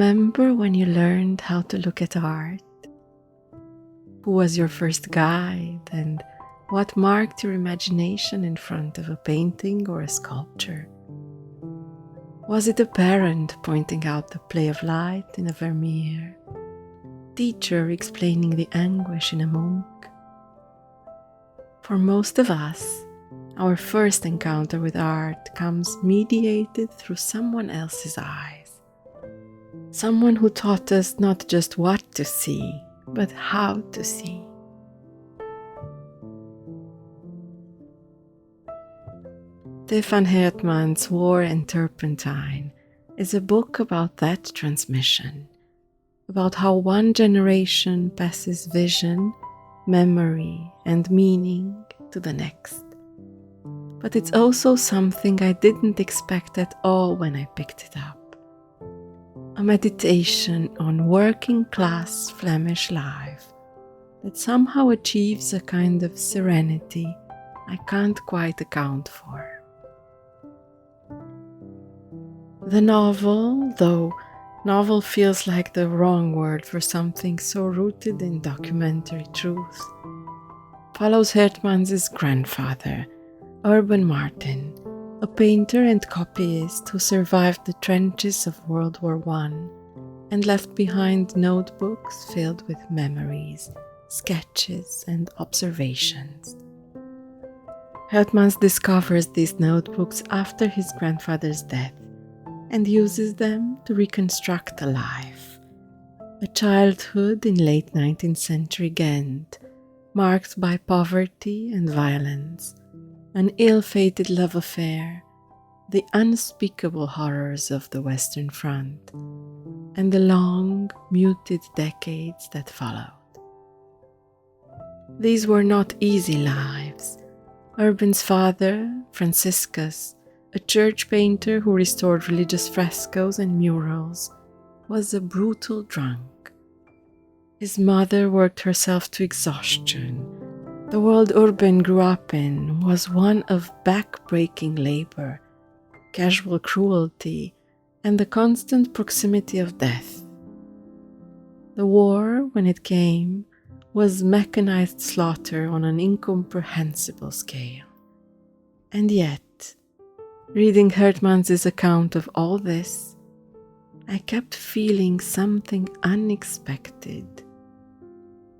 remember when you learned how to look at art? Who was your first guide, and what marked your imagination in front of a painting or a sculpture? Was it a parent pointing out the play of light in a Vermeer? Teacher explaining the anguish in a Munch? For most of us, our first encounter with art comes mediated through someone else's eyes. Someone who taught us not just what to see, but how to see. Stefan Hertmans' War and Turpentine is a book about that transmission, about how one generation passes vision, memory, and meaning to the next. But it's also something I didn't expect at all when I picked it up. A meditation on working class Flemish life that somehow achieves a kind of serenity I can't quite account for. The novel, though novel feels like the wrong word for something so rooted in documentary truth, follows Hertmans' grandfather, Urbain Martien, a painter and copyist who survived the trenches of World War I and left behind notebooks filled with memories, sketches, and observations. Hertmans discovers these notebooks after his grandfather's death and uses them to reconstruct a life, a childhood in late 19th century Ghent, marked by poverty and violence, an ill-fated love affair, the unspeakable horrors of the Western Front, and the long, muted decades that followed. These were not easy lives. Urbain's father, Franciscus, a church painter who restored religious frescoes and murals, was a brutal drunk. His mother worked herself to exhaustion. The world Urbain grew up in was one of back-breaking labor, casual cruelty, and the constant proximity of death. The war, when it came, was mechanized slaughter on an incomprehensible scale. And yet, reading Hertmans' account of all this, I kept feeling something unexpected.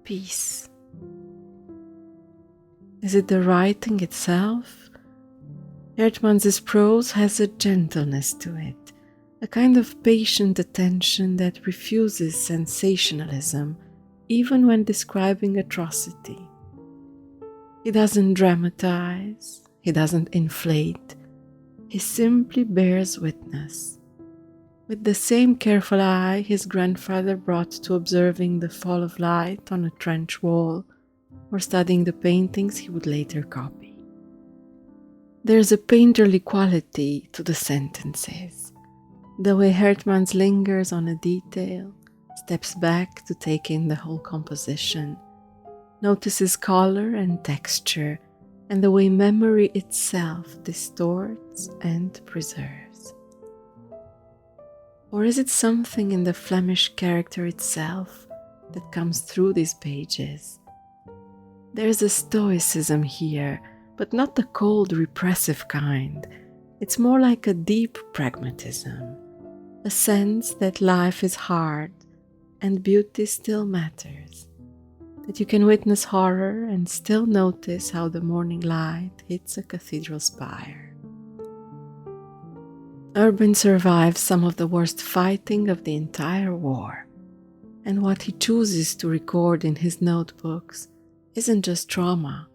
Peace. Is it the writing itself? Hertmans' prose has a gentleness to it, a kind of patient attention that refuses sensationalism, even when describing atrocity. He doesn't dramatize, he doesn't inflate, he simply bears witness. With the same careful eye his grandfather brought to observing the fall of light on a trench wall or studying the paintings he would later copy. There's a painterly quality to the sentences, the way Hertmans lingers on a detail, steps back to take in the whole composition, notices color and texture, and the way memory itself distorts and preserves. Or is it something in the Flemish character itself that comes through these pages? There's a stoicism here, but not the cold, repressive kind. It's more like a deep pragmatism, a sense that life is hard and beauty still matters, that you can witness horror and still notice how the morning light hits a cathedral spire. Urbain survives some of the worst fighting of the entire war, and what he chooses to record in his notebooks isn't just trauma,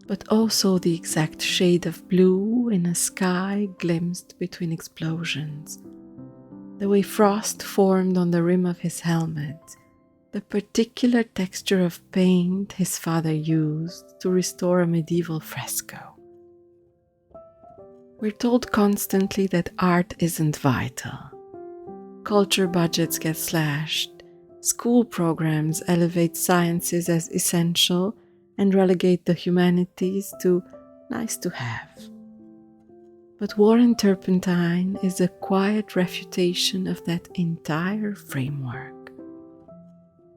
but also the exact shade of blue in a sky glimpsed between explosions, the way frost formed on the rim of his helmet, the particular texture of paint his father used to restore a medieval fresco. We're told constantly that art isn't vital. Culture budgets get slashed, school programs elevate sciences as essential and relegate the humanities to nice to have. But War and Turpentine is a quiet refutation of that entire framework.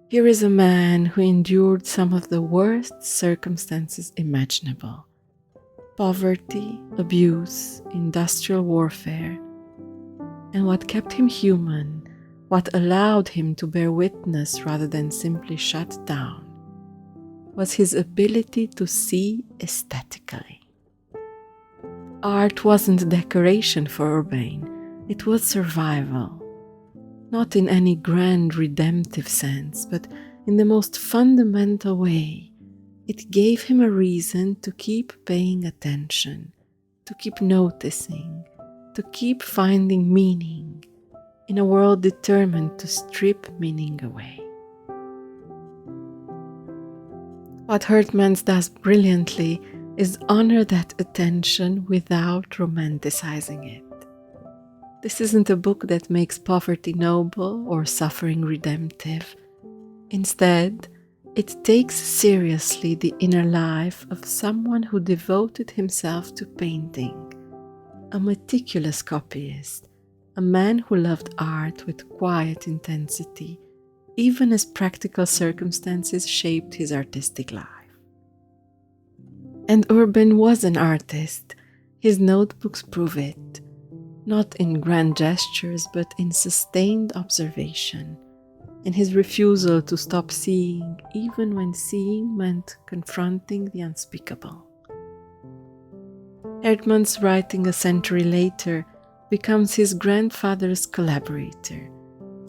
Here is a man who endured some of the worst circumstances imaginable: poverty, abuse, industrial warfare. And what kept him human, what allowed him to bear witness rather than simply shut down, was his ability to see aesthetically. Art wasn't decoration for Urbain, it was survival. Not in any grand redemptive sense, but in the most fundamental way. It gave him a reason to keep paying attention, to keep noticing, to keep finding meaning in a world determined to strip meaning away. What Hertmans does brilliantly is honor that attention without romanticizing it. This isn't a book that makes poverty noble or suffering redemptive. Instead, it takes seriously the inner life of someone who devoted himself to painting, a meticulous copyist, a man who loved art with quiet intensity, even as practical circumstances shaped his artistic life. And Urbain was an artist. His notebooks prove it, not in grand gestures, but in sustained observation, in his refusal to stop seeing, even when seeing meant confronting the unspeakable. Hertmans, writing a century later, becomes his grandfather's collaborator,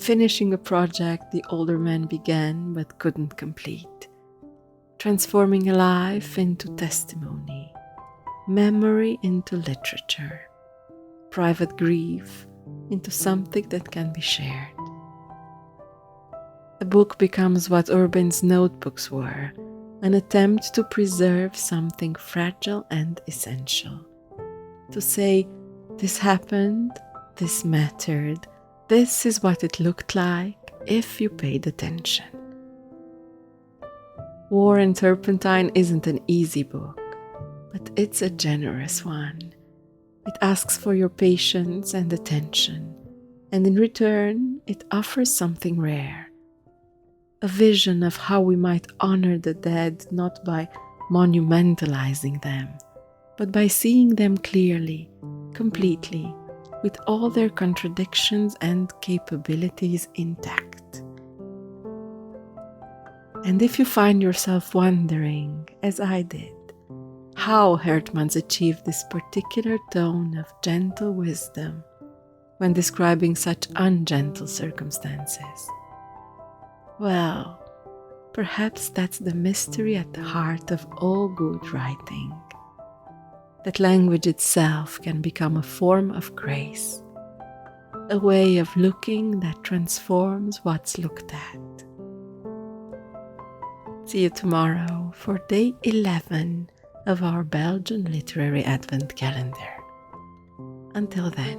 finishing a project the older man began but couldn't complete, transforming a life into testimony, memory into literature, private grief into something that can be shared. The book becomes what Urbain's notebooks were, an attempt to preserve something fragile and essential, to say, this happened, this mattered, this is what it looked like if you paid attention. War and Turpentine isn't an easy book, but it's a generous one. It asks for your patience and attention, and in return, it offers something rare. A vision of how we might honor the dead not by monumentalizing them, but by seeing them clearly, completely, with all their contradictions and capabilities intact. And if you find yourself wondering, as I did, how Hertmans achieved this particular tone of gentle wisdom when describing such ungentle circumstances, well, perhaps that's the mystery at the heart of all good writing, that language itself can become a form of grace, a way of looking that transforms what's looked at. See you tomorrow for day 11 of our Belgian Literary Advent Calendar. Until then.